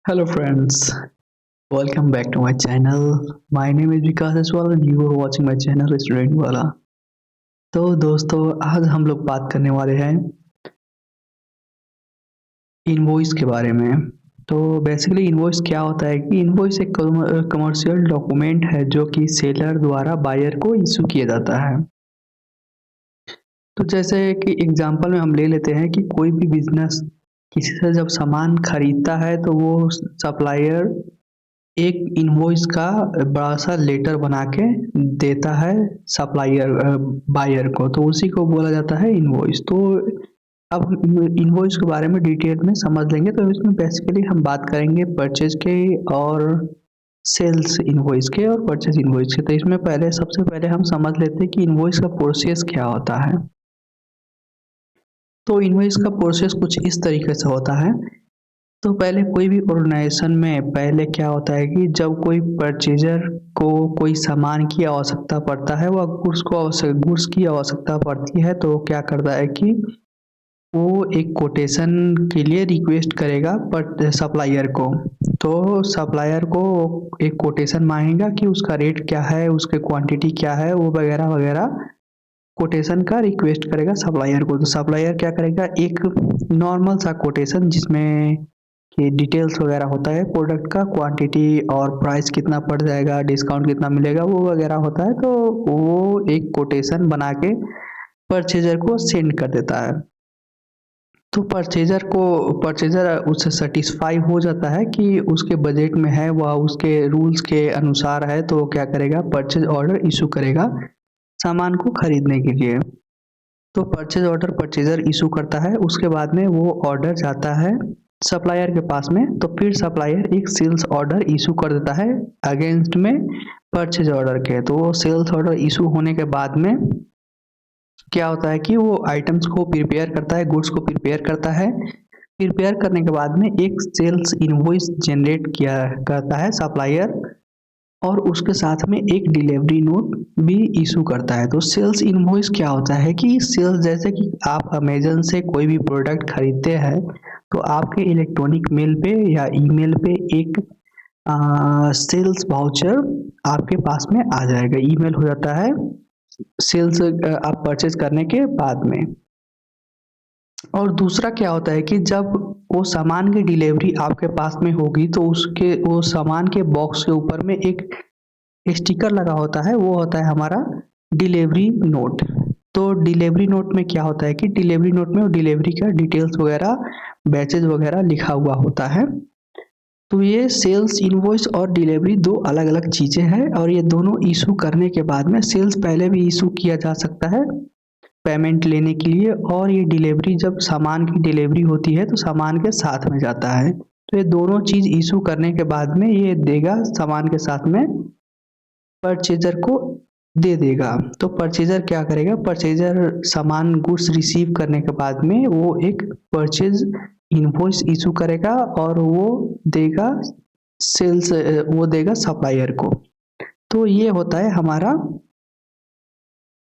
Hello friends, welcome back to my channel. My name is Vikas Aswal and you are watching my channel Student वाला। तो दोस्तों आज हम लोग बात करने वाले हैं इनवॉइस के बारे में। तो बेसिकली इनवॉइस क्या होता है कि इनवॉइस एक कमर्शियल डॉक्यूमेंट है जो कि सेलर द्वारा बायर को इशू किया जाता है। तो जैसे कि एग्जांपल में हम ले लेते हैं कि कोई भी बिजनेस किसी से जब सामान खरीदता है तो वो सप्लायर एक इनवॉइस का बड़ा सा लेटर बना के देता है सप्लायर बायर को, तो उसी को बोला जाता है इनवॉइस। तो अब हम इनवॉइस के बारे में डिटेल में समझ लेंगे। तो इसमें बेसिकली हम बात करेंगे परचेज के और सेल्स इनवॉइस के और परचेज इनवॉइस के। तो इसमें पहले सबसे पहले हम समझ लेते हैं कि इनवॉइस का प्रोसेस क्या होता है। तो इनवॉइस का प्रोसेस कुछ इस तरीके से होता है। तो पहले कोई भी ऑर्गेनाइजेशन में पहले क्या होता है कि जब कोई परचेजर को कोई सामान की आवश्यकता पड़ता है, वह गुड्स की आवश्यकता पड़ती है, तो क्या करता है कि वो एक कोटेशन के लिए रिक्वेस्ट करेगा पर सप्लायर को। तो सप्लायर को एक कोटेशन मांगेगा कि उसका रेट क्या है, उसके क्वांटिटी क्या है, वो वगैरह वगैरह कोटेशन का रिक्वेस्ट करेगा सप्लायर को। तो सप्लायर क्या करेगा, एक नॉर्मल सा कोटेशन जिसमें कि डिटेल्स वगैरह होता है, प्रोडक्ट का क्वांटिटी और प्राइस कितना पड़ जाएगा, डिस्काउंट कितना मिलेगा, वो वगैरह होता है। तो वो एक कोटेशन बना के परचेजर को सेंड कर देता है। तो परचेजर उससे सेटिस्फाई हो जाता है कि उसके बजट में है, वह उसके रूल्स के अनुसार है, तो क्या करेगा, परचेज ऑर्डर इशू करेगा सामान को खरीदने के लिए। तो परचेज ऑर्डर परचेजर इशू करता है, उसके बाद में वो ऑर्डर जाता है सप्लायर के पास में। तो फिर सप्लायर एक सेल्स ऑर्डर इशू कर देता है अगेंस्ट में परचेज ऑर्डर के। तो वो सेल्स ऑर्डर इशू होने के बाद में क्या होता है कि वो आइटम्स को प्रिपेयर करता है, गुड्स को प्रिपेयर करता है। प्रिपेयर करने के बाद में एक सेल्स इनवॉइस जनरेट किया करता है सप्लायर, और उसके साथ में एक डिलीवरी नोट भी इशू करता है। तो सेल्स इनवॉइस क्या होता है कि सेल्स, जैसे कि आप अमेजन से कोई भी प्रोडक्ट खरीदते हैं तो आपके इलेक्ट्रॉनिक मेल पे या ईमेल पे एक सेल्स वाउचर आपके पास में आ जाएगा, ईमेल हो जाता है सेल्स आप परचेज करने के बाद में। और दूसरा क्या होता है कि जब वो सामान की डिलीवरी आपके पास में होगी तो उसके वो सामान के बॉक्स के ऊपर में एक स्टिकर लगा होता है, वो होता है हमारा डिलीवरी नोट। तो डिलीवरी नोट में क्या होता है कि डिलीवरी नोट में वो डिलीवरी का डिटेल्स वगैरह, बैचेज वगैरह लिखा हुआ होता है। तो ये सेल्स इनवॉइस और डिलीवरी दो अलग अलग चीज़ें हैं, और ये दोनों इशू करने के बाद में सेल्स पहले भी इशू किया जा सकता है पेमेंट लेने के लिए, और ये डिलीवरी जब सामान की डिलीवरी होती है तो सामान के साथ में जाता है। तो ये दोनों चीज़ इशू करने के बाद में ये देगा सामान के साथ में, परचेजर को दे देगा। तो परचेजर क्या करेगा, परचेजर सामान गुड्स रिसीव करने के बाद में वो एक परचेज इनवॉइस इशू करेगा और वो देगा सेल्स, वो देगा सप्लायर को। तो ये होता है हमारा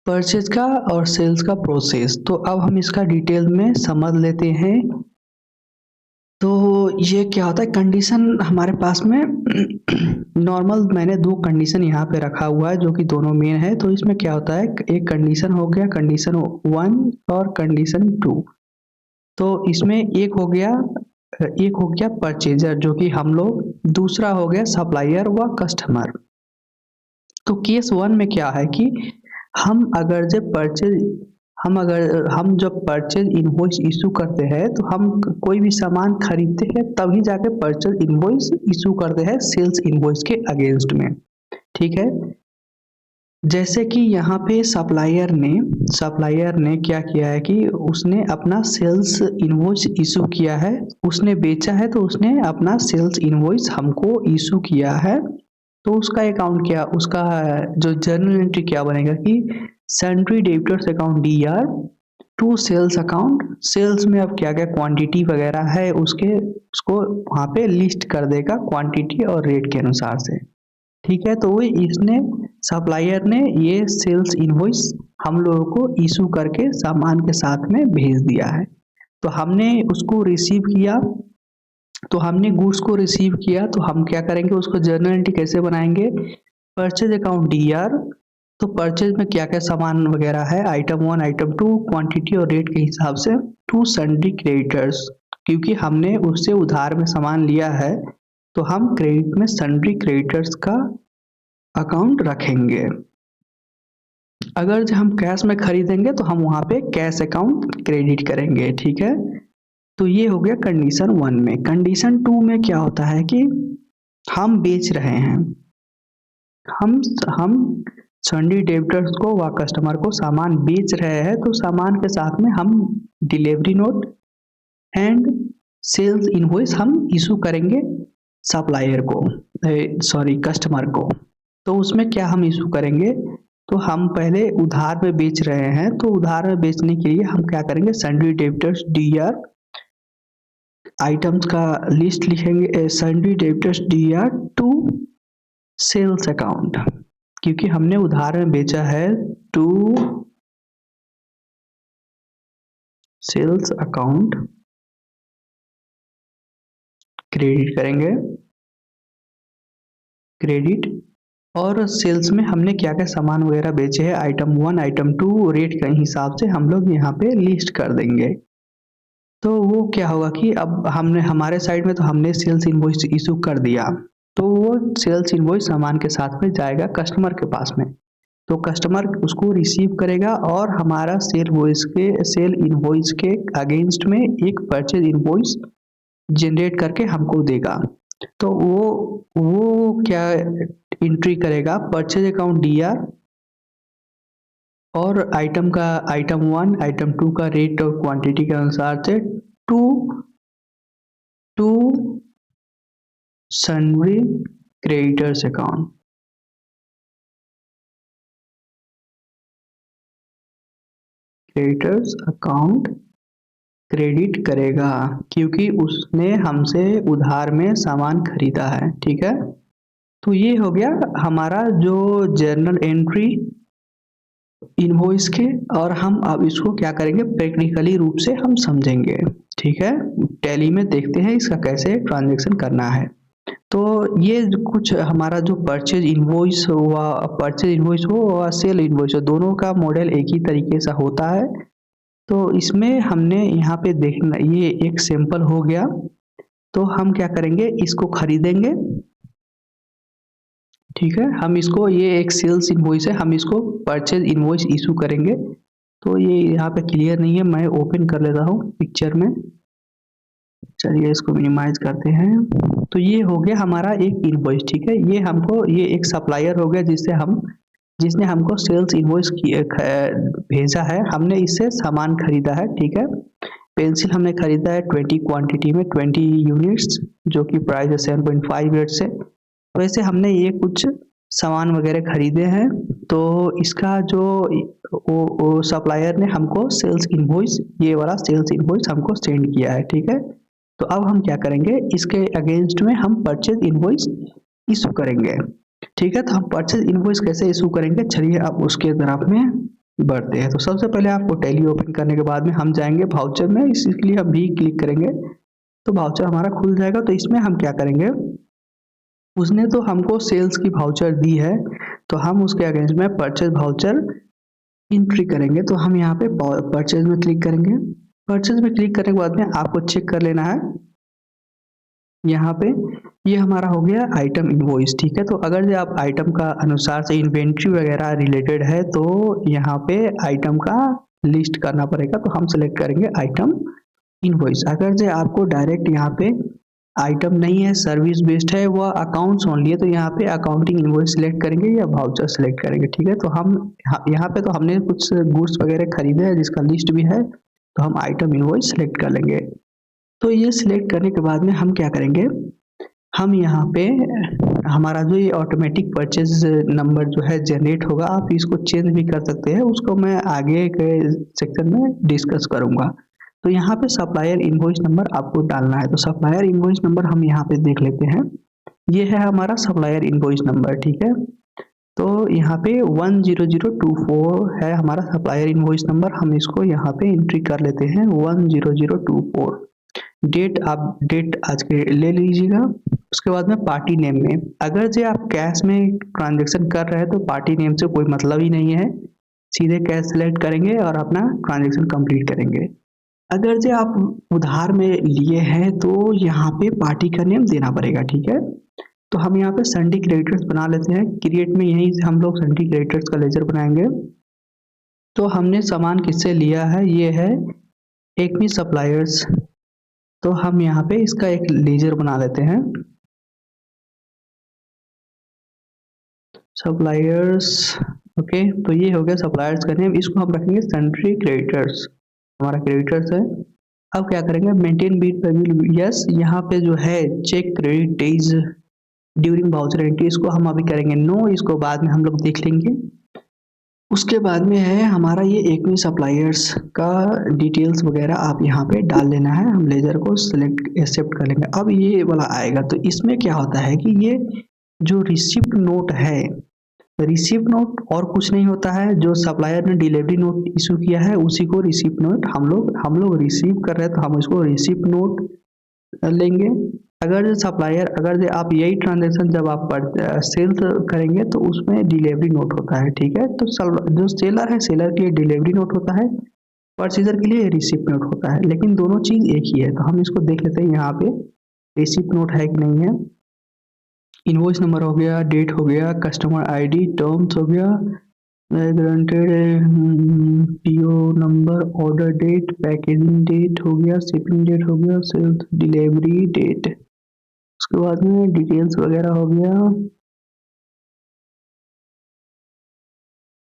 परचेज का और सेल्स का प्रोसेस। तो अब हम इसका डिटेल में समझ लेते हैं। तो ये क्या होता है, कंडीशन हमारे पास में नॉर्मल मैंने दो कंडीशन यहाँ पे रखा हुआ है जो कि दोनों मेन है। तो इसमें क्या होता है, एक कंडीशन हो गया कंडीशन 1 और कंडीशन 2। तो इसमें एक हो गया परचेजर जो कि हम लोग, दूसरा हो गया सप्लायर व कस्टमर। तो केस 1 में क्या है कि हम अगर जब परचेज इनवॉइस इशू करते हैं तो हम कोई भी सामान खरीदते हैं तभी जाके परचेज इनवॉइस इशू करते हैं सेल्स इनवॉइस के अगेंस्ट में। ठीक है, जैसे कि यहाँ पे सप्लायर ने क्या किया है कि उसने अपना सेल्स इनवॉइस इशू किया है, उसने बेचा है तो उसने अपना सेल्स इनवॉइस हमको इशू किया है। तो उसका अकाउंट क्या, उसका जो जर्नल एंट्री क्या बनेगा कि sundry debtors account DR to sales account. Sales में अब क्या क्या क्वांटिटी वगैरह है उसको वहाँ पे लिस्ट कर देगा क्वांटिटी और रेट के अनुसार से। ठीक है, तो वो इसने सप्लायर ने ये सेल्स इनवॉइस हम लोगों को इशू करके सामान के साथ में भेज दिया है। तो हमने उसको रिसीव किया, तो हमने गुड्स को रिसीव किया, तो हम क्या करेंगे, उसको जर्नल एंट्री कैसे बनाएंगे, परचेज अकाउंट DR। तो परचेज में क्या क्या सामान वगैरह है, आइटम 1 आइटम 2 क्वांटिटी और रेट के हिसाब से, टू सन्ड्री क्रेडिटर्स, क्योंकि हमने उससे उधार में सामान लिया है तो हम क्रेडिट में सन्ड्री क्रेडिटर्स का अकाउंट रखेंगे। अगर जो हम कैश में खरीदेंगे तो हम वहाँ पे कैश अकाउंट क्रेडिट करेंगे, ठीक है। तो ये हो गया कंडीशन 1 में। कंडीशन 2 में क्या होता है कि हम बेच रहे हैं, हम सन्ड्री डेबिटर्स को व कस्टमर को सामान बेच रहे हैं, तो सामान के साथ में हम delivery note and sales invoice हम इशू करेंगे सप्लायर को, सॉरी कस्टमर को। तो उसमें क्या हम इशू करेंगे, तो हम पहले उधार में बेच रहे हैं, तो उधार में बेचने के लिए हम क्या करेंगे, सन्ड्री डेबिटर्स DR आइटम्स का लिस्ट लिखेंगे, sundry debtors DR to sales account, क्योंकि हमने उधार में बेचा है, टू सेल्स अकाउंट क्रेडिट करेंगे, क्रेडिट। और सेल्स में हमने क्या क्या सामान वगैरह बेचे हैं, आइटम 1 आइटम 2 रेट के हिसाब से हम लोग यहाँ पे लिस्ट कर देंगे। तो वो क्या होगा कि अब हमने हमारे साइड में तो हमने सेल्स इनवॉइस इशू कर दिया, तो वो सेल्स इनवॉइस सामान के साथ में जाएगा कस्टमर के पास में, तो कस्टमर उसको रिसीव करेगा और हमारा सेल इनवॉइस के अगेंस्ट में एक परचेज इनवॉइस जनरेट करके हमको देगा। तो वो क्या एंट्री करेगा, परचेज अकाउंट DR और आइटम का आइटम 1 आइटम 2 का रेट और क्वांटिटी के अनुसार से to to sundry creditors account, creditors account credit करेगा, क्योंकि उसने हमसे उधार में सामान खरीदा है, ठीक है। तो ये हो गया हमारा जो जर्नल एंट्री इनवॉइस के, और हम अब इसको क्या करेंगे, प्रैक्टिकली रूप से हम समझेंगे, ठीक है। टैली में देखते हैं इसका कैसे ट्रांजैक्शन करना है। तो ये कुछ हमारा जो परचेज इनवॉइस हो व सेल इनवॉइस हो, दोनों का मॉडल एक ही तरीके से होता है। तो इसमें हमने यहाँ पे देखना, ये एक सैंपल हो गया। तो हम क्या करेंगे, इसको खरीदेंगे, ठीक है। हम इसको, ये एक सेल्स इनवॉइस है, हम इसको परचेज इनवॉइस इशू करेंगे। तो ये यहाँ पे क्लियर नहीं है, मैं ओपन कर लेता हूँ पिक्चर में, चलिए इसको मिनिमाइज करते हैं। तो ये हो गया हमारा एक इनवॉइस, ठीक है। ये एक सप्लायर हो गया जिसने हमको सेल्स इनवॉइस भेजा है, हमने इससे सामान खरीदा है, ठीक है। पेंसिल हमने खरीदा है 20 क्वांटिटी में 20 यूनिट्स, जो कि प्राइस है 7.5 से। वैसे हमने ये कुछ सामान वगैरह खरीदे हैं, तो इसका जो वो सप्लायर ने हमको सेल्स इनवॉइस, ये वाला सेल्स इनवॉइस हमको सेंड किया है, ठीक है। तो अब हम क्या करेंगे, इसके अगेंस्ट में हम परचेज इनवॉइस इशू करेंगे, ठीक है। तो हम परचेज इनवॉइस कैसे इशू करेंगे, चलिए अब उसके तरफ में बढ़ते हैं। तो सबसे पहले आपको टैली ओपन करने के बाद में हम जाएंगे वाउचर में, इसलिए हम भी क्लिक करेंगे तो वाउचर हमारा खुल जाएगा। तो इसमें हम क्या करेंगे, उसने तो हमको सेल्स की वाउचर दी है, तो हम उसके अगेंस्ट में परचेज वाउचर एंट्री करेंगे। तो हम यहाँ पे परचेज में क्लिक करेंगे। परचेज में क्लिक करने के बाद में आपको चेक कर लेना है, यहाँ पे ये हमारा हो गया आइटम इनवॉइस, ठीक है। तो अगर जो आप आइटम का अनुसार से इन्वेंट्री वगैरह रिलेटेड है, तो यहाँ पे आइटम का लिस्ट करना पड़ेगा, तो हम सेलेक्ट करेंगे आइटम इनवॉइस। अगर जो आपको डायरेक्ट यहाँ पे आइटम नहीं है, सर्विस बेस्ड है, वह अकाउंट्स ओनली है, तो यहाँ पे अकाउंटिंग इनवॉइस सेलेक्ट करेंगे या वाउचर सेलेक्ट करेंगे, ठीक है। तो हम यहाँ पे तो हमने कुछ गुड्स वगैरह खरीदे हैं जिसका लिस्ट भी है, तो हम आइटम इनवॉइस सेलेक्ट कर लेंगे। तो ये सिलेक्ट करने के बाद में हम क्या करेंगे, हम यहाँ पे हमारा जो ये ऑटोमेटिक परचेज नंबर जो है जनरेट होगा, आप इसको चेंज भी कर सकते हैं, उसको मैं आगे के सेक्शन में डिस्कस करूँगा। तो यहाँ पे सप्लायर इनवॉइस नंबर आपको डालना है, तो सप्लायर इनवॉइस नंबर हम यहाँ पे देख लेते हैं, ये है हमारा सप्लायर इनवॉइस नंबर, ठीक है। तो यहाँ पे 10024 है हमारा सप्लायर इनवॉइस नंबर, हम इसको यहाँ पे एंट्री कर लेते हैं 10024। डेट आप डेट आज के ले लीजिएगा। उसके बाद में पार्टी नेम में, अगर जो आप कैश में ट्रांजेक्शन कर रहे हैं तो पार्टी नेम से कोई मतलब ही नहीं है, सीधे कैश सेलेक्ट करेंगे और अपना ट्रांजेक्शन कंप्लीट करेंगे। अगर जो आप उधार में लिए हैं तो यहाँ पे पार्टी का नेम देना पड़ेगा, ठीक है। तो हम यहाँ पे संडी क्रेडिटर्स बना लेते हैं, क्रिएट में यहीं से हम लोग संडी क्रेडिटर्स का लेजर बनाएंगे। तो हमने सामान किससे लिया है, ये है एक्मी सप्लायर्स। तो हम यहाँ पे इसका एक लेजर बना लेते हैं, सप्लायर्स। ओके, तो ये हो गया सप्लायर्स का नेम, इसको हम रखेंगे सन्ड्री क्रेडिटर्स, हमारा क्रेडिटर्स है। अब क्या करेंगे, मेंटेन बीट पेबल, यस, यहाँ पे जो है check credit days during voucher entry, इसको हम अभी करेंगे नो, इसको बाद में हम लोग देख लेंगे। उसके बाद में है हमारा ये एक्मी सप्लायर्स का डिटेल्स वगैरह आप यहाँ पे डाल लेना है, हम लेजर को सिलेक्ट एक्सेप्ट कर लेंगे। अब ये वाला आएगा, तो इसमें क्या होता है कि ये जो रिसिप्ट नोट है, रिसिप्ट नोट और कुछ नहीं होता है, जो सप्लायर ने डिलीवरी नोट इशू किया है उसी को रिसिप्ट नोट हम लोग रिसीव कर रहे हैं, तो हम इसको रिसिप्ट नोट लेंगे। अगर सप्लायर, अगर आप यही ट्रांजेक्शन जब आप सेल्स करेंगे तो उसमें डिलीवरी नोट होता है, ठीक है। तो जो सेलर है, सेलर के लिए डिलीवरी नोट होता है, परचेजर के लिए रिसिप्ट नोट होता है, लेकिन दोनों चीज़ एक ही है। तो हम इसको देख लेते हैं यहाँ पे रिसिप्ट नोट है कि नहीं है। इनवॉइस नंबर हो गया, डेट हो गया, कस्टमर आईडी, टर्म्स हो गया, granted, PO number, order date, packaging date हो गया, शिपिंग डेट हो गया, सेल्स डिलीवरी डेट, उसके बाद में डिटेल्स वगैरह हो गया।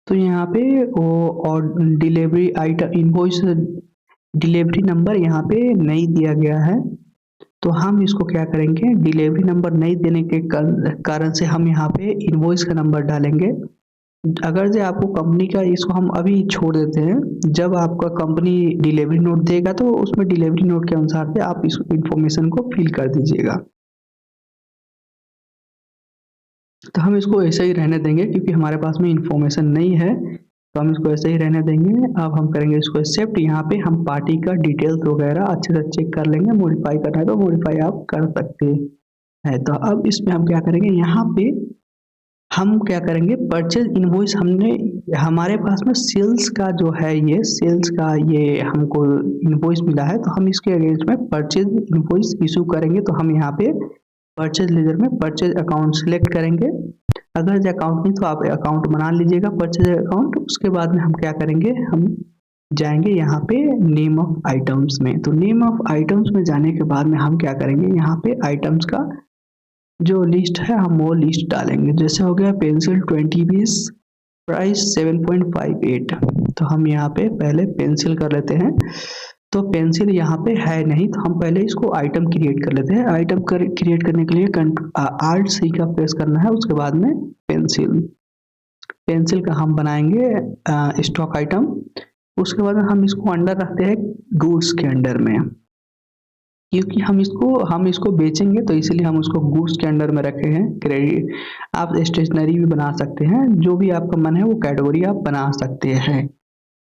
तो यहाँ पे वो और delivery item, invoice delivery number यहाँ पे नहीं दिया गया है, तो हम इसको क्या करेंगे, डिलीवरी नंबर नहीं देने के कारण से हम यहाँ पे इनवॉइस का नंबर डालेंगे। अगर जो आपको कंपनी का, इसको हम अभी छोड़ देते हैं, जब आपका कंपनी डिलीवरी नोट देगा तो उसमें डिलीवरी नोट के अनुसार से आप इस इंफॉर्मेशन को फिल कर दीजिएगा। तो हम इसको ऐसे ही रहने देंगे क्योंकि हमारे पास में इंफॉर्मेशन नहीं है, तो हम इसको ऐसे ही रहने देंगे। अब हम करेंगे इसको एक्सेप्ट, यहाँ पे हम पार्टी का डिटेल्स वगैरह अच्छे से चेक कर लेंगे, मॉडिफाई करना है तो मॉडिफाई आप कर सकते हैं। तो अब इसमें हम क्या करेंगे, यहाँ पे हम क्या करेंगे, परचेज इनवॉइस, हमने हमारे पास में सेल्स का जो है, ये सेल्स का ये हमको इनवॉइस मिला है, तो हम इसके अगेंस्ट में परचेज इनवॉइस इशू करेंगे। तो हम यहाँ पे परचेज लेजर में परचेज अकाउंट सेलेक्ट करेंगे, अगर जो अकाउंट नहीं तो आप अकाउंट बना लीजिएगा परचेज अकाउंट। उसके बाद में हम क्या करेंगे, हम जाएंगे यहाँ पे नेम ऑफ आइटम्स में। तो नेम ऑफ आइटम्स में जाने के बाद में हम क्या करेंगे, यहाँ पे आइटम्स का जो लिस्ट है हम वो लिस्ट डालेंगे। जैसे हो गया पेंसिल 20 पीस, प्राइस 7.58। तो हम यहाँ पे पहले पेंसिल कर लेते हैं, तो पेंसिल यहाँ पे है नहीं, तो हम पहले इसको आइटम क्रिएट कर लेते हैं। आइटम क्रिएट करने के लिए आल्ट सी का प्रेस करना है, उसके बाद में पेंसिल, पेंसिल का हम बनाएंगे स्टॉक आइटम। उसके बाद हम इसको अंडर रखते हैं गुड्स के अंडर में, क्योंकि हम इसको बेचेंगे तो इसलिए हम उसको गुड्स के अंडर में रखे हैं। क्रेडिट, आप स्टेशनरी भी बना सकते हैं, जो भी आपका मन है वो कैटेगरी आप बना सकते हैं।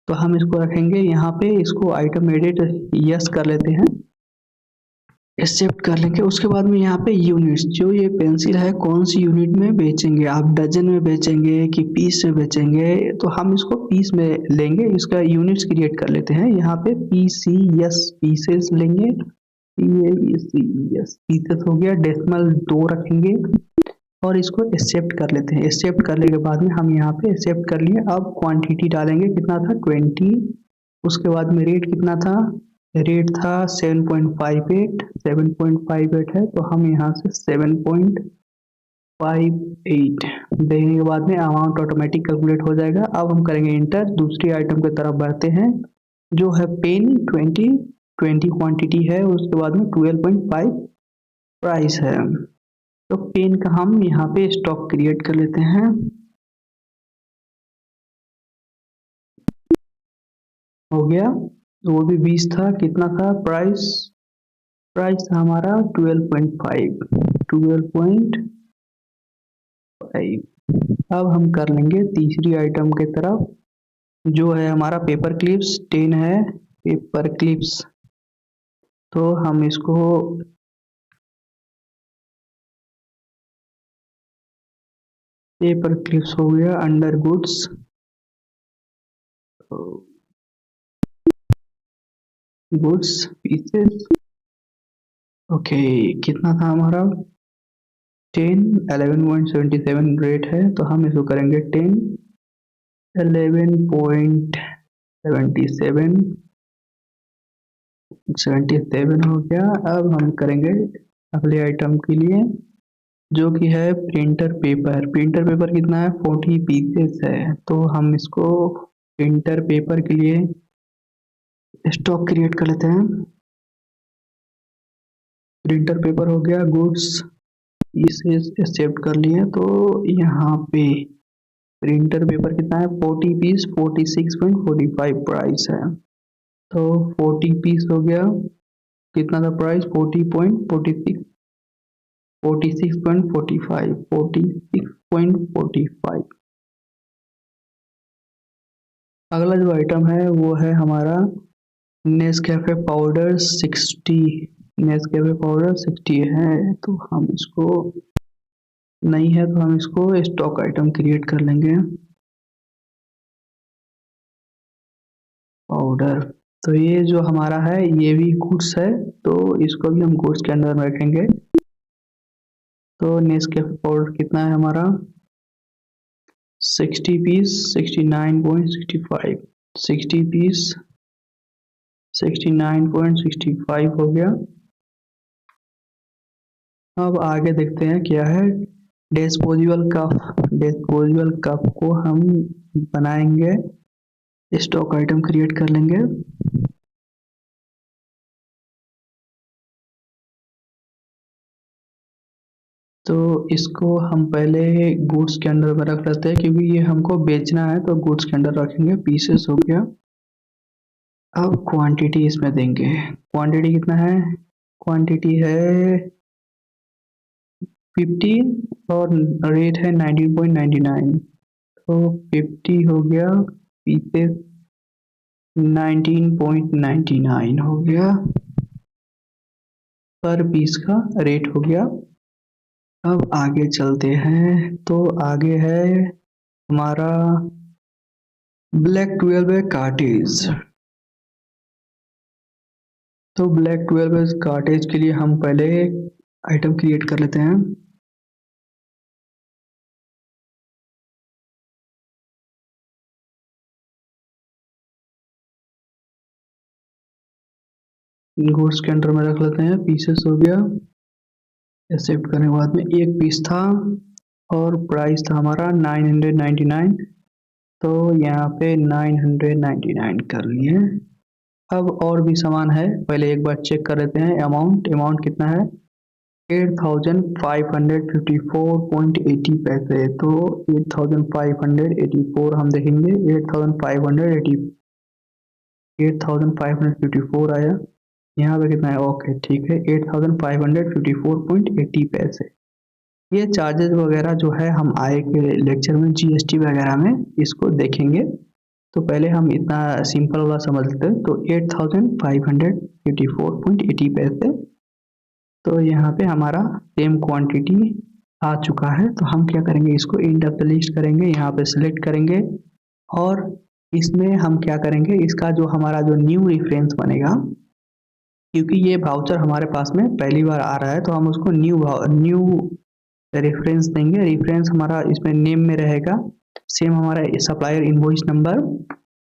तो हम इसको रखेंगे यहाँ पे, इसको आइटम एडिट यस कर लेते हैं, एक्सेप्ट कर लेंगे। उसके बाद में यहाँ पे यूनिट्स, जो ये पेंसिल है कौन सी यूनिट में बेचेंगे, आप डजन में बेचेंगे कि पीस में बेचेंगे, तो हम इसको पीस में लेंगे। इसका यूनिट्स क्रिएट कर लेते हैं, यहाँ पे PCS पीसेस लेंगे, PACES पीसेस हो गया, डेसिमल 2 रखेंगे और इसको एक्सेप्ट कर लेते हैं। एक्सेप्ट करने के बाद में हम यहाँ पे एक्सेप्ट कर लिए। अब क्वांटिटी डालेंगे, कितना था 20, उसके बाद में रेट कितना था, रेट था 7.58, 7.58 है, तो हम यहाँ से 7.58 देने के बाद में अमाउंट ऑटोमेटिक कैलकुलेट हो जाएगा। अब हम करेंगे इंटर, दूसरी आइटम की तरफ बढ़ते हैं, जो है पेन 20 क्वांटिटी है, उसके बाद में 12.5 प्राइस है। तो पेन का हम यहाँ पे स्टॉक क्रिएट कर लेते हैं, हो गया। वो भी 20 था, कितना था प्राइस, प्राइस था हमारा 12.5, 12.5। अब हम कर लेंगे तीसरी आइटम के तरफ, जो है हमारा पेपर क्लिप्स 10 है, पेपर क्लिप्स। तो हम इसको ए पर क्लिक्स हो गया, under goods, goods pieces. Okay, कितना था हमारा 10, 11.77 रेट है, तो हम इसको करेंगे 10, 11.77, 77 हो गया। अब हम करेंगे अगले आइटम के लिए, जो कि है प्रिंटर पेपर। प्रिंटर पेपर कितना है 40 पीसेस है, तो हम इसको प्रिंटर पेपर के लिए स्टॉक क्रिएट कर लेते हैं। प्रिंटर पेपर हो गया, गुड्स इसे एक्सेप्ट कर लिए। तो यहाँ पे प्रिंटर पेपर कितना है 40 पीस, 46.45 प्राइस है। तो 40 पीस हो गया, कितना था प्राइस 40.46, 46.45, 46.45। अगला जो आइटम है वो है हमारा नेस्कैफे पाउडर 60। नेस्कैफे पाउडर 60 है, तो हम इसको नहीं है तो हम इसको स्टॉक आइटम क्रिएट कर लेंगे। पाउडर, तो ये जो हमारा है ये भी गुड्स है, तो इसको भी हम गुड्स के अंदर में रखेंगे। तो नेस्कैफे पाउडर कितना है हमारा 60 पीस, 69.65, 60 पीस 69.65 हो गया। अब आगे देखते हैं क्या है, डिस्पोजेबल कप। डिस्पोजेबल कप को हम बनाएंगे, स्टॉक आइटम क्रिएट कर लेंगे। तो इसको हम पहले गुड्स के अंदर में रख लेते हैं, क्योंकि ये हमको बेचना है, तो गुड्स के अंदर रखेंगे। पीसेस हो गया। अब क्वांटिटी इसमें देंगे, क्वांटिटी कितना है, क्वांटिटी है 50 और रेट है 19.99, तो 50 हो गया, पीसेस 19.99 हो गया, पर पीस का रेट हो गया। अब आगे चलते हैं, तो आगे है हमारा ब्लैक 12 कार्टेज। तो ब्लैक 12 कार्टेज के लिए हम पहले आइटम क्रिएट कर लेते हैं। गुड्स के अंदर में रख लेते हैं, पीसेस हो गया। एक्सेप्ट करने के बाद में एक पीस था और प्राइस था हमारा 999, तो यहाँ पे 999 कर लिए। अब और भी सामान है, पहले एक बार चेक कर लेते हैं। अमाउंट कितना है 8554.80 पैसे, तो 8584 हम देखेंगे, 8554 आया। यहाँ पे कितना है, ओके ठीक है 8554.80 पैसे। ये चार्जेस वगैरह जो है हम आए के लेक्चर में जीएसटी वगैरह में इसको देखेंगे। तो पहले हम इतना सिंपल वाला समझ लेते हैं। तो 8554.80 पैसे, तो यहाँ पे हमारा सेम क्वांटिटी आ चुका है। तो हम क्या करेंगे, इसको इंड ऑफ द लिस्ट करेंगे, यहाँ पे सिलेक्ट करेंगे और इसमें हम क्या करेंगे, इसका जो हमारा जो न्यू रेफरेंस बनेगा, क्योंकि ये वाउचर हमारे पास में पहली बार आ रहा है, तो हम उसको न्यू रेफरेंस देंगे। रेफरेंस हमारा इसमें नेम में रहेगा, सेम हमारा सप्लायर इनवॉइस नंबर,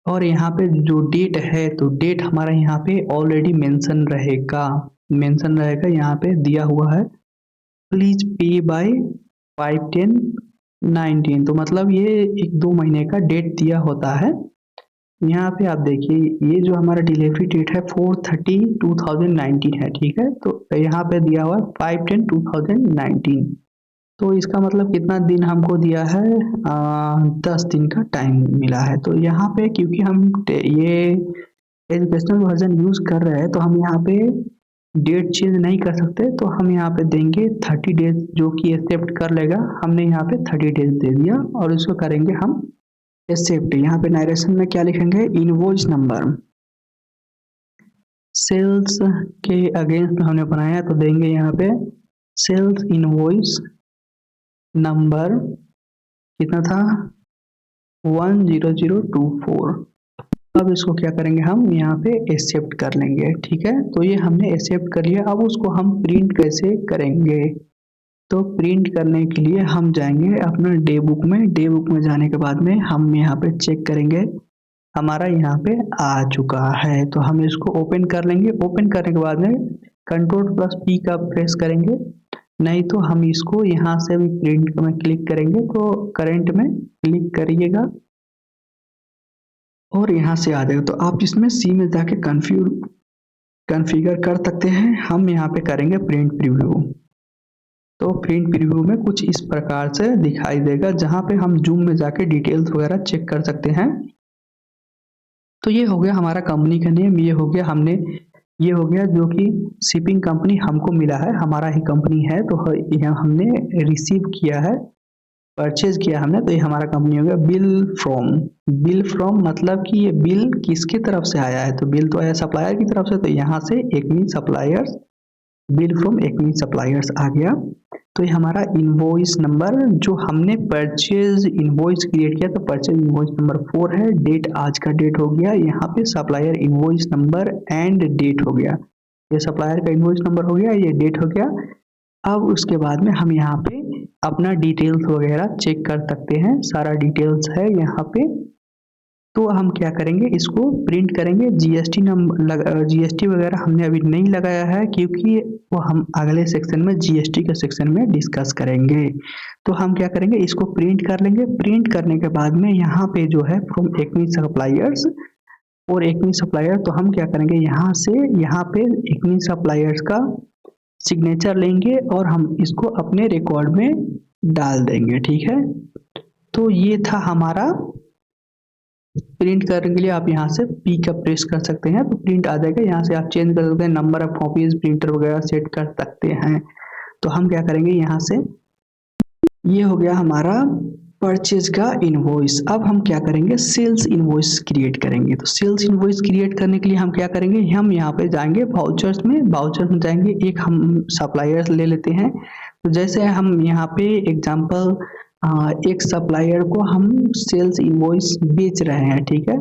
और यहाँ पे जो डेट है, तो डेट हमारा यहाँ पे ऑलरेडी मेंशन रहेगा, यहाँ पे दिया हुआ है प्लीज पे बाय 5/10/19, तो मतलब ये 1-2 महीने का डेट दिया होता है। यहाँ पे आप देखिए, ये जो हमारा डिलीवरी डेट है 4/30/2019 है, ठीक है। तो यहाँ पे दिया हुआ है 5/10/2019, तो इसका मतलब कितना दिन हमको दिया है, 10 दिन का टाइम मिला है। तो यहाँ पे क्योंकि हम ये एजुकेशनल वर्जन यूज कर रहे हैं, तो हम यहाँ पे डेट चेंज नहीं कर सकते, तो हम यहाँ पे देंगे 30 डेज, जो कि एक्सेप्ट कर लेगा। हमने यहाँ पे 30 डेज दे दिया और इसको करेंगे हम एक्सेप्ट। यहाँ पे नारेशन में क्या लिखेंगे, इनवॉइस नंबर, सेल्स के अगेंस्ट हमने बनाया तो देंगे यहाँ पे सेल्स इनवॉइस नंबर कितना था 10024। अब इसको क्या करेंगे हम यहाँ पे एक्सेप्ट कर लेंगे। ठीक है, तो ये हमने एक्सेप्ट कर लिया। अब उसको हम प्रिंट कैसे करेंगे, तो प्रिंट करने के लिए हम जाएंगे अपना डे बुक में। डे बुक में जाने के बाद में हम यहाँ पे चेक करेंगे हमारा यहाँ पे आ चुका है, तो हम इसको ओपन कर लेंगे। ओपन करने के बाद में Ctrl+P का प्रेस करेंगे, नहीं तो हम इसको यहाँ से भी प्रिंट में क्लिक करेंगे। तो करंट में क्लिक करिएगा और यहाँ से आ जाएगा। तो आप इसमें सी में जाके कॉन्फ़िगर कर सकते हैं। हम यहाँ पे करेंगे प्रिंट प्रीव्यू। तो प्रिंट प्रीव्यू में कुछ इस प्रकार से दिखाई देगा, जहाँ पे हम जूम में जाके डिटेल्स वगैरह चेक कर सकते हैं। तो ये हो गया हमारा कंपनी का नेम, ये हो गया जो कि शिपिंग कंपनी हमको मिला है, हमारा ही कंपनी है। तो यह हमने रिसीव किया है, परचेज किया हमने, तो ये हमारा कंपनी हो गया। बिल फ्रॉम मतलब कि ये बिल किसके तरफ से आया है, तो बिल तो आया सप्लायर की तरफ से, तो यहाँ से Acme suppliers, bill from Acme suppliers आ गया। तो ये हमारा इनवॉइस नंबर जो हमने परचेज इनवॉइस क्रिएट किया, तो परचेज इनवॉइस नंबर 4 है। डेट आज का डेट हो गया, यहाँ पे supplier invoice number and date हो गया। ये सप्लायर का इनवॉइस नंबर हो गया, ये डेट हो गया। अब उसके बाद में हम यहाँ पे अपना डिटेल्स वगैरह चेक कर सकते हैं, सारा डिटेल्स है यहाँ पे। तो हम क्या करेंगे, इसको प्रिंट करेंगे। जीएसटी नंबर, जीएसटी वगैरह हमने अभी नहीं लगाया है, क्योंकि वो हम अगले सेक्शन में जीएसटी के सेक्शन में डिस्कस करेंगे। तो हम क्या करेंगे, इसको प्रिंट कर लेंगे। प्रिंट करने के बाद में यहाँ पे जो है फ्रॉम एक्मी सप्लायर्स और एक्मी सप्लायर, तो हम क्या करेंगे, यहाँ से यहाँ पे एक्मी सप्लायर्स का सिग्नेचर लेंगे और हम इसको अपने रिकॉर्ड में डाल देंगे। ठीक है, तो ये था हमारा। प्रिंट करने के लिए आप यहाँ से पी का प्रेस कर सकते हैं, तो प्रिंट आ जाएगा। यहाँ से आप चेंज कर सकते हैं, नंबर ऑफ कॉपीज प्रिंटर वगैरह सेट कर सकते हैं। तो हम क्या करेंगे, यहाँ से ये हो गया हमारा परचेज का इनवॉइस। अब हम क्या करेंगे, सेल्स इनवॉइस क्रिएट करेंगे। तो सेल्स इनवॉइस क्रिएट करने के लिए हम क्या करेंगे, हम यहाँ पे जाएंगे वाउचर्स में जाएंगे। एक हम सप्लायर्स ले लेते हैं। तो जैसे हम यहाँ पे एग्जांपल एक सप्लायर को हम सेल्स इनवॉइस बेच रहे हैं। ठीक है,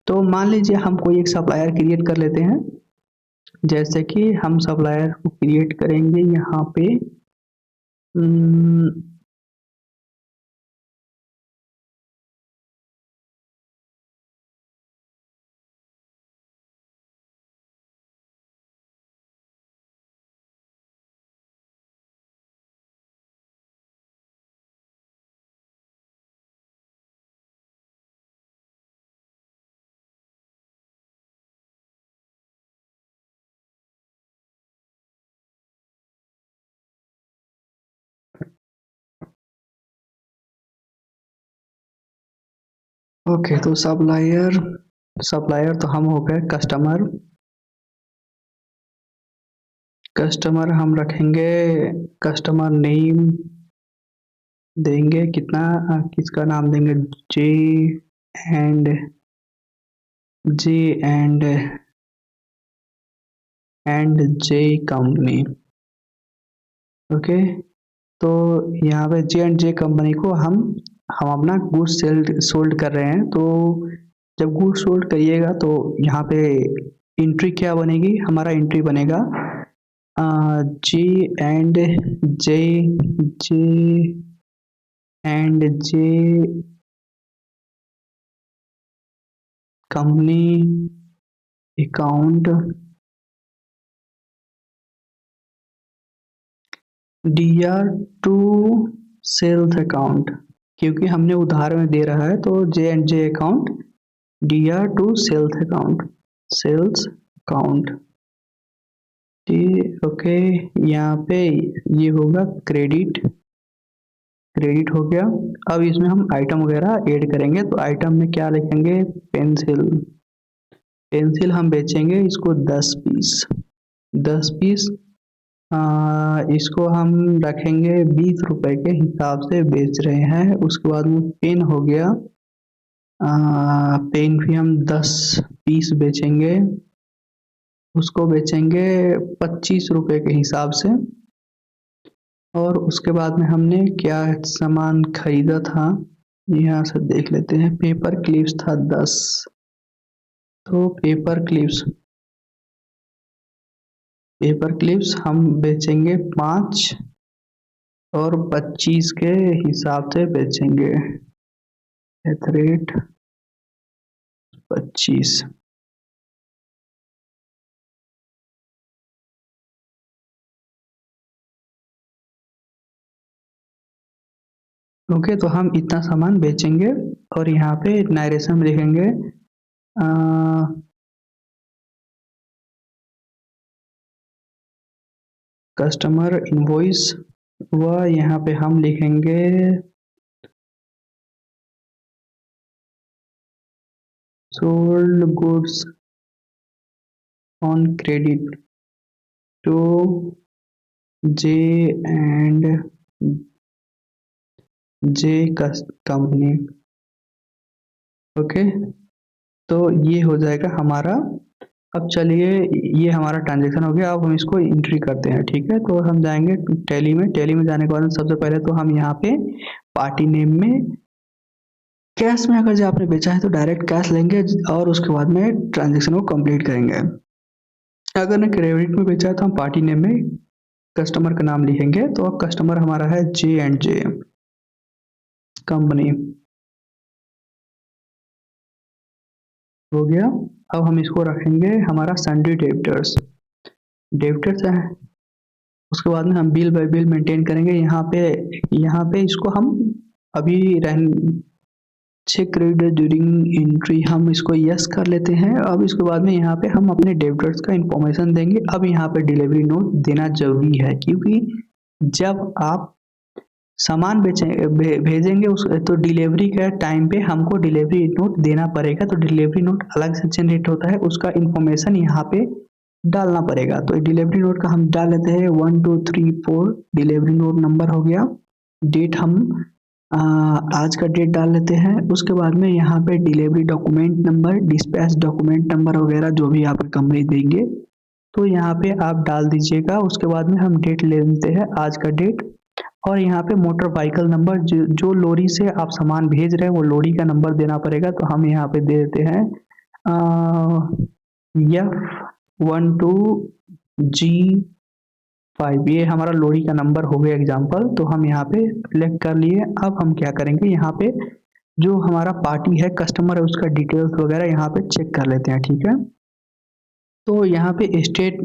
तो मान लीजिए हम कोई एक सप्लायर क्रिएट कर लेते हैं। जैसे कि हम सप्लायर को क्रिएट करेंगे यहाँ पे ओके, तो सप्लायर तो हम हो गए। कस्टमर हम रखेंगे, कस्टमर नेम देंगे कितना, किसका नाम देंगे, जे एंड जे कंपनी। ओके, तो यहाँ पे जे एंड जे कंपनी को हम अपना गुड्स सोल्ड कर रहे हैं। तो जब गुड्स सोल्ड करिएगा तो यहाँ पे एंट्री क्या बनेगी, हमारा एंट्री बनेगा J and J company account DR to sales account, क्योंकि हमने उधार में दे रहा है। तो J and J account DR to sales account. Okay, यहाँ पे ये होगा क्रेडिट हो गया। अब इसमें हम आइटम वगैरह ऐड करेंगे। तो आइटम में क्या लिखेंगे, पेंसिल हम बेचेंगे इसको 10 पीस। इसको हम रखेंगे 20 रुपए के हिसाब से बेच रहे हैं। उसके बाद में पेन हो गया, पेन भी हम 10 पीस बेचेंगे। उसको बेचेंगे 25 रुपये के हिसाब से। और उसके बाद में हमने क्या सामान खरीदा था, यहाँ से देख लेते हैं। पेपर क्लिप्स था 10, तो पेपर क्लिप्स हम बेचेंगे 5 और 25 के हिसाब से बेचेंगे, एट रेट 25। ओके, तो हम इतना सामान बेचेंगे और यहाँ पे नायरेशन में लिखेंगे कस्टमर इनवॉइस, व यहाँ पे हम लिखेंगे sold goods on credit to J and J company. Okay, तो ये हो जाएगा हमारा। अब चलिए, ये हमारा ट्रांजेक्शन हो गया। अब हम इसको एंट्री करते हैं, ठीक है। तो हम जाएंगे टैली में। टैली में जाने के बाद सबसे पहले तो हम यहाँ पे पार्टी नेम में कैश में, अगर जो आपने बेचा है तो डायरेक्ट कैश लेंगे और उसके बाद में ट्रांजेक्शन को कंप्लीट करेंगे। अगर ने क्रेडिट में बेचा है तो हम पार्टी नेम में कस्टमर का नाम लिखेंगे। तो अब कस्टमर हमारा है जे एंड जे कंपनी, हो गया। अब हम इसको रखेंगे हमारा सन्डे डेबिटर्स है। उसके बाद में हम बिल बाय बिल मेंटेन करेंगे। यहाँ पे इसको हम अभी चेक क्रेडिट ड्यूरिंग एंट्री, हम इसको यस कर लेते हैं। अब इसके बाद में यहाँ पे हम अपने डेबिटर्स का इंफॉर्मेशन देंगे। अब यहाँ पे डिलीवरी नोट देना जरूरी है, क्योंकि जब आप सामान भेजेंगे उस तो डिलीवरी के टाइम पे हमको डिलीवरी नोट देना पड़ेगा। तो डिलीवरी नोट अलग से जनरेट होता है, उसका इंफॉर्मेशन यहाँ पे डालना पड़ेगा। तो डिलीवरी नोट का हम डाल लेते हैं 1 2 3 4, डिलीवरी नोट नंबर हो गया। डेट हम आज का डेट डाल लेते हैं। उसके बाद में यहाँ पे delivery document number, dispatch document number वगैरह जो भी आप कंपनी देंगे तो यहाँ पे आप डाल दीजिएगा। उसके बाद में हम डेट ले लेते हैं, आज का डेट। और यहाँ पे मोटर व्हीकल नंबर, जो लोरी से आप सामान भेज रहे हैं वो लोरी का नंबर देना पड़ेगा। तो हम यहाँ पे दे देते हैं F12G5, ये हमारा लोरी का नंबर हो गया एग्जाम्पल। तो हम यहाँ पे सिलेक्ट कर लिए। अब हम क्या करेंगे, यहाँ पे जो हमारा पार्टी है, कस्टमर है, उसका डिटेल्स वगैरह यहाँ पे चेक कर लेते हैं, ठीक है। तो यहाँ पे स्टेट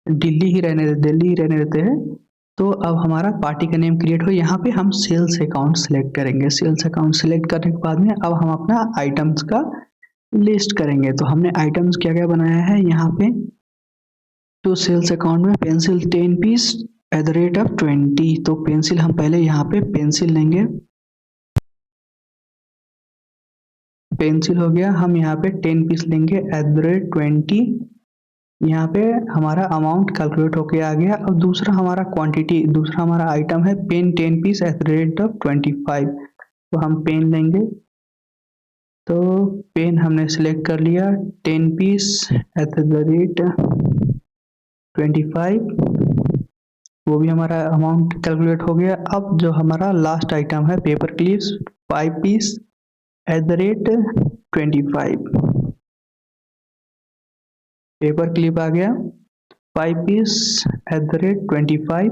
दिल्ली ही रहने देते हैं। तो अब हमारा पार्टी का नेम क्रिएट हो। यहाँ पे हम सेल्स अकाउंट सेलेक्ट करेंगे। सेल्स अकाउंट सेलेक्ट करने के बाद में अब हम अपना आइटम्स का लिस्ट करेंगे। तो हमने आइटम्स क्या क्या बनाया है यहाँ पे, तो सेल्स अकाउंट में पेंसिल 10 पीस @20। तो पेंसिल हम पहले यहाँ पे पेंसिल लेंगे, पेंसिल हो गया। हम यहाँ पे 10 पीस लेंगे @20। यहाँ पे हमारा अमाउंट कैलकुलेट होके आ गया। अब दूसरा हमारा क्वांटिटी, दूसरा हमारा आइटम है पेन 10 पीस @25। तो हम पेन लेंगे। तो पेन हमने सिलेक्ट कर लिया, 10 पीस @25, वो भी हमारा अमाउंट कैलकुलेट हो गया। अब जो हमारा लास्ट आइटम है paper clips 5 piece @25, paper clip आ गया 5 पीस @25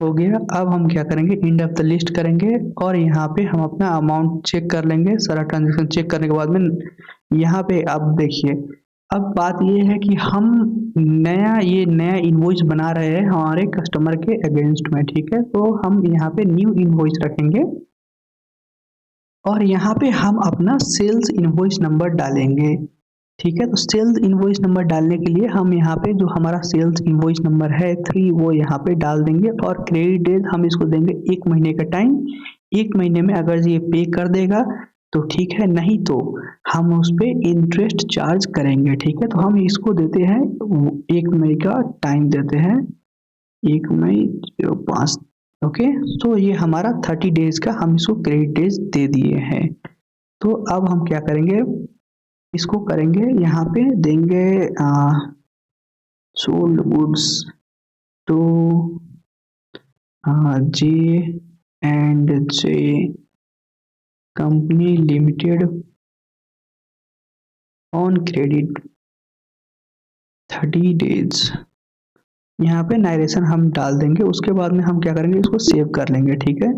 हो गया। अब हम क्या करेंगे, एंड ऑफ द लिस्ट करेंगे और यहाँ पे हम अपना अमाउंट चेक कर लेंगे। सारा ट्रांजेक्शन चेक करने के बाद में यहाँ पे आप देखिए, अब बात ये है कि हम नया इनवॉइस बना रहे हैं हमारे कस्टमर के अगेंस्ट में, ठीक है। तो हम यहाँ पे न्यू इनवॉइस रखेंगे और यहाँ पे हम अपना सेल्स इनवॉइस नंबर डालेंगे, ठीक है। तो सेल्स इनवॉइस नंबर डालने के लिए हम यहाँ पे जो हमारा सेल्स इनवॉइस नंबर है 3, वो यहाँ पे डाल देंगे। और क्रेडिट डेज हम इसको देंगे 1 महीने का टाइम। 1 महीने में अगर ये पे कर देगा तो ठीक है, नहीं तो हम उस पर इंटरेस्ट चार्ज करेंगे, ठीक है। तो हम इसको देते हैं 1 मई का टाइम देते हैं, 1 मई 05। ओके, तो ये हमारा 30 डेज का हम इसको क्रेडिट डेज दे दिए हैं। तो अब हम क्या करेंगे, इसको करेंगे यहाँ पे देंगे sold goods to J&J company limited on credit 30 days. यहाँ पे नारेशन हम डाल देंगे, उसके बाद में हम क्या करेंगे, इसको सेव कर लेंगे। ठीक है,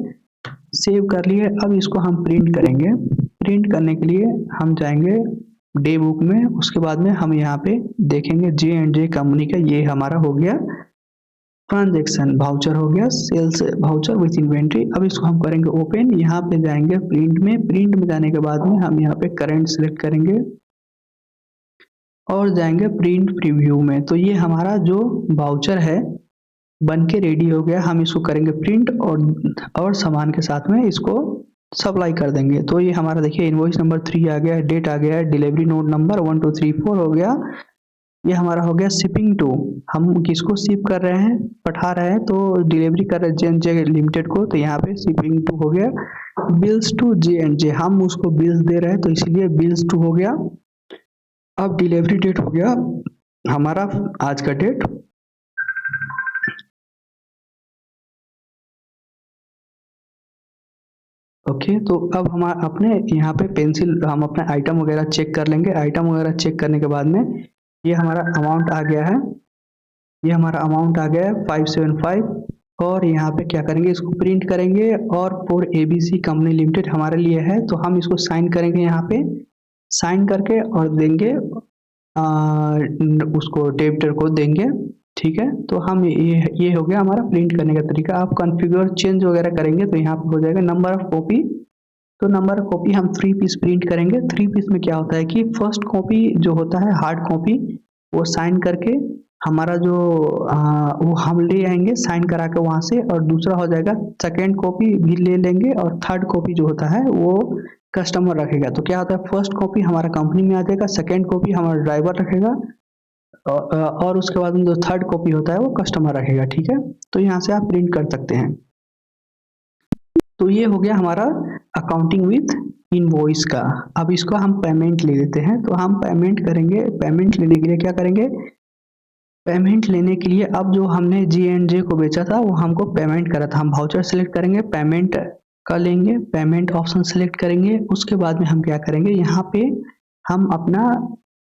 सेव कर लिए। अब इसको हम प्रिंट करेंगे। प्रिंट करने के लिए हम जाएंगे डे बुक में, उसके बाद में हम यहाँ पे देखेंगे J&J कंपनी का ये हमारा हो गया ट्रांजैक्शन भाउचर, हो गया सेल्स भाउचर विथ इन्वेंट्री। अब इसको हम करेंगे ओपन। यहाँ पे जाएंगे प्रिंट में, प्रिंट में जाने के बाद में हम यहाँ पे करंट सेलेक्ट करेंगे और जाएंगे प्रिंट प्रीव्यू में। तो ये हमारा जो वाउचर है बन के रेडी हो गया। हम इसको करेंगे प्रिंट और सामान के साथ में इसको सप्लाई कर देंगे। तो ये हमारा देखिए इनवॉइस नंबर 3 आ गया है, डेट आ गया है, डिलीवरी नोट नंबर 1 2 3 4 हो गया। ये हमारा हो गया शिपिंग टू, हम किसको शिप कर रहे हैं, पठा रहे हैं, तो डिलीवरी कर रहे हैं J&J लिमिटेड को, तो यहाँ पे शिपिंग टू हो गया। बिल्स टू J&J, हम उसको बिल्स दे रहे हैं तो इसलिए बिल्स टू हो गया। अब डिलीवरी डेट हो गया हमारा आज का डेट। ओके, तो अब हम अपने यहाँ पे पेंसिल हम अपना आइटम वगैरह चेक कर लेंगे। आइटम वगैरह चेक करने के बाद में ये हमारा अमाउंट आ गया है, ये हमारा अमाउंट आ गया है 575। और यहाँ पे क्या करेंगे, इसको प्रिंट करेंगे और फॉर ABC कंपनी लिमिटेड हमारे लिए है, तो हम इसको साइन करेंगे यहाँ पे, साइन करके और देंगे उसको डेबिटर को देंगे। ठीक है, तो हम ये हो गया हमारा प्रिंट करने का तरीका। आप कॉन्फ़िगर चेंज वगैरह करेंगे तो यहाँ पे हो जाएगा नंबर ऑफ कॉपी। तो नंबर ऑफ कॉपी हम 3 पीस प्रिंट करेंगे। 3 पीस में क्या होता है कि फर्स्ट कॉपी जो होता है हार्ड कॉपी वो साइन करके हमारा जो वो हम ले आएंगे साइन करा के वहाँ से, और दूसरा हो जाएगा सेकेंड कॉपी भी ले लेंगे, और थर्ड कॉपी जो होता है वो कस्टमर रखेगा। तो क्या होता है, फर्स्ट कॉपी हमारा कंपनी में आ जाएगा, सेकेंड कॉपी हमारा ड्राइवर रखेगा, और उसके बाद में जो थर्ड कॉपी होता है वो कस्टमर रखेगा। ठीक है, तो यहाँ से आप प्रिंट कर सकते हैं। तो ये हो गया हमारा अकाउंटिंग विथ इनवॉइस का। अब इसको हम पेमेंट ले लेते हैं। तो हम पेमेंट करेंगे। पेमेंट लेने के लिए क्या करेंगे, पेमेंट लेने के लिए अब जो हमने J&J को बेचा था वो हमको पेमेंट करा था, हम वाउचर सेलेक्ट करेंगे, पेमेंट कर लेंगे, पेमेंट ऑप्शन सेलेक्ट करेंगे। उसके बाद में हम क्या करेंगे, यहाँ पे हम अपना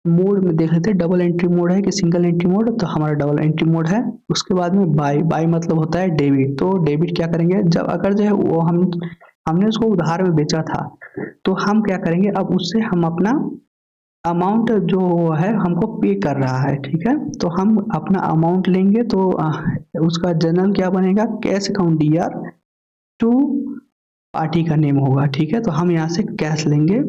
मोड में देख लेते हैं डबल एंट्री मोड है कि सिंगल एंट्री मोड, तो हमारा डबल एंट्री मोड है। उसके बाद में बाय मतलब होता है डेबिट। तो डेबिट क्या करेंगे, जब अगर जो है वो हमने उसको उधार में बेचा था, तो हम क्या करेंगे, अब उससे हम अपना अमाउंट जो है हमको पे कर रहा है। ठीक है, तो हम अपना अमाउंट लेंगे, तो उसका जनरल क्या बनेगा, cash account DR to party का नेम होगा। ठीक है, तो हम यहाँ से कैश लेंगे,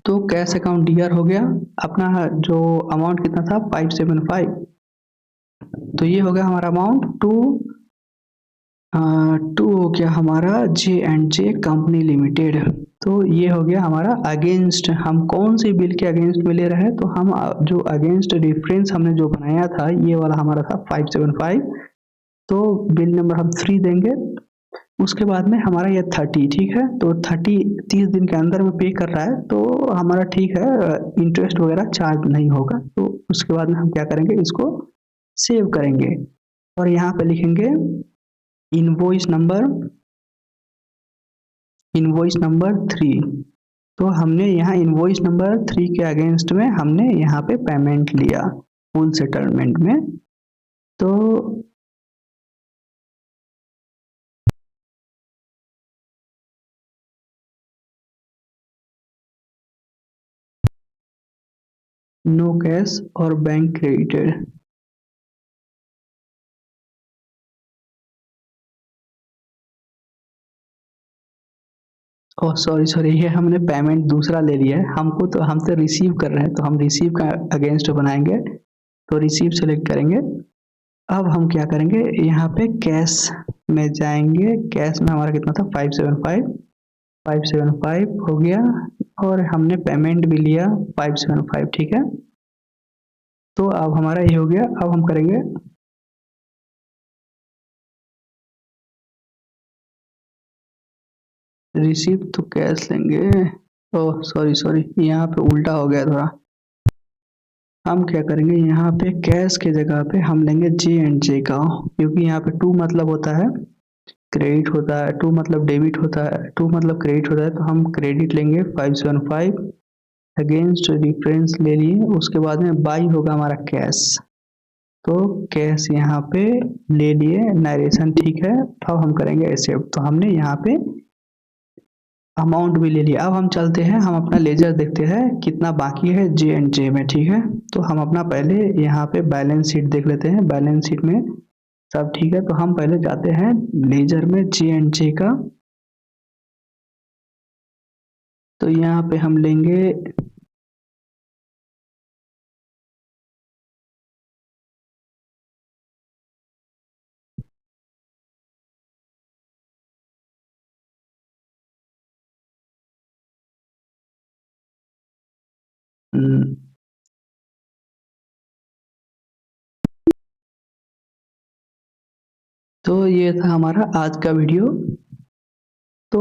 तो कैश अकाउंट DR हो गया। अपना जो अमाउंट कितना था 575, तो ये हो गया हमारा अमाउंट टू हो गया हमारा J&J कंपनी लिमिटेड। तो ये हो गया हमारा अगेंस्ट, हम कौन सी बिल के अगेंस्ट में ले रहे हैं, तो हम जो अगेंस्ट रेफरेंस हमने जो बनाया था ये वाला हमारा था 575। तो बिल नंबर हम 3 देंगे। उसके बाद में हमारा ये 30, ठीक है, तो 30 दिन के अंदर में पे कर रहा है, तो हमारा ठीक है, इंटरेस्ट वगैरह चार्ज नहीं होगा। तो उसके बाद में हम क्या करेंगे, इसको सेव करेंगे और यहाँ पे लिखेंगे इनवॉइस नंबर 3। तो हमने यहाँ इनवॉइस नंबर 3 के अगेंस्ट में हमने यहाँ पे पेमेंट लिया फुल सेटलमेंट में। तो नो कैश और बैंक क्रेडिटेड। ओह सॉरी, ये हमने पेमेंट दूसरा ले लिया है, हमको तो हम तो रिसीव कर रहे हैं, तो हम रिसीव का अगेंस्ट बनाएंगे। तो रिसीव सेलेक्ट करेंगे। अब हम क्या करेंगे, यहाँ पे कैश में जाएंगे। कैश में हमारा कितना था 575 हो गया, और हमने पेमेंट भी लिया 575। ठीक है, तो अब हमारा ये हो गया। अब हम करेंगे रिसीव, तो कैश लेंगे। ओह सॉरी, यहाँ पे उल्टा हो गया थोड़ा। हम क्या करेंगे, यहाँ पे कैश के जगह पे हम लेंगे J&J का, क्योंकि यहाँ पे टू मतलब होता है क्रेडिट होता है, टू मतलब डेबिट होता है, टू मतलब क्रेडिट होता है, तो हम क्रेडिट लेंगे 575 अगेंस्ट डिफरेंस ले लिए। उसके बाद में बाई होगा हमारा कैश, तो कैश यहाँ पे ले लिए, नरेशन ठीक है। अब हम करेंगे एक्सेप्ट, तो हमने यहाँ पे अमाउंट भी ले लिया। अब हम चलते हैं, हम अपना लेजर देखते हैं कितना बाकी है J&J में, ठीक है। तो हम अपना पहले यहाँ पे बैलेंस शीट देख लेते हैं, बैलेंस शीट में सब ठीक है। तो हम पहले जाते हैं लेजर में J&J का, तो यहाँ पे हम लेंगे हम्म, तो ये था हमारा आज का वीडियो। तो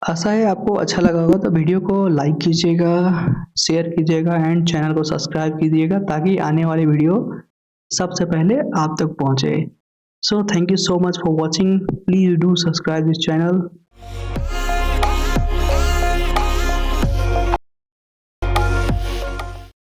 आशा है आपको अच्छा लगा होगा, तो वीडियो को लाइक कीजिएगा, शेयर कीजिएगा एंड चैनल को सब्सक्राइब कीजिएगा, ताकि आने वाली वीडियो सबसे पहले आप तक पहुंचे। So thank you so much for watching, please do subscribe this channel.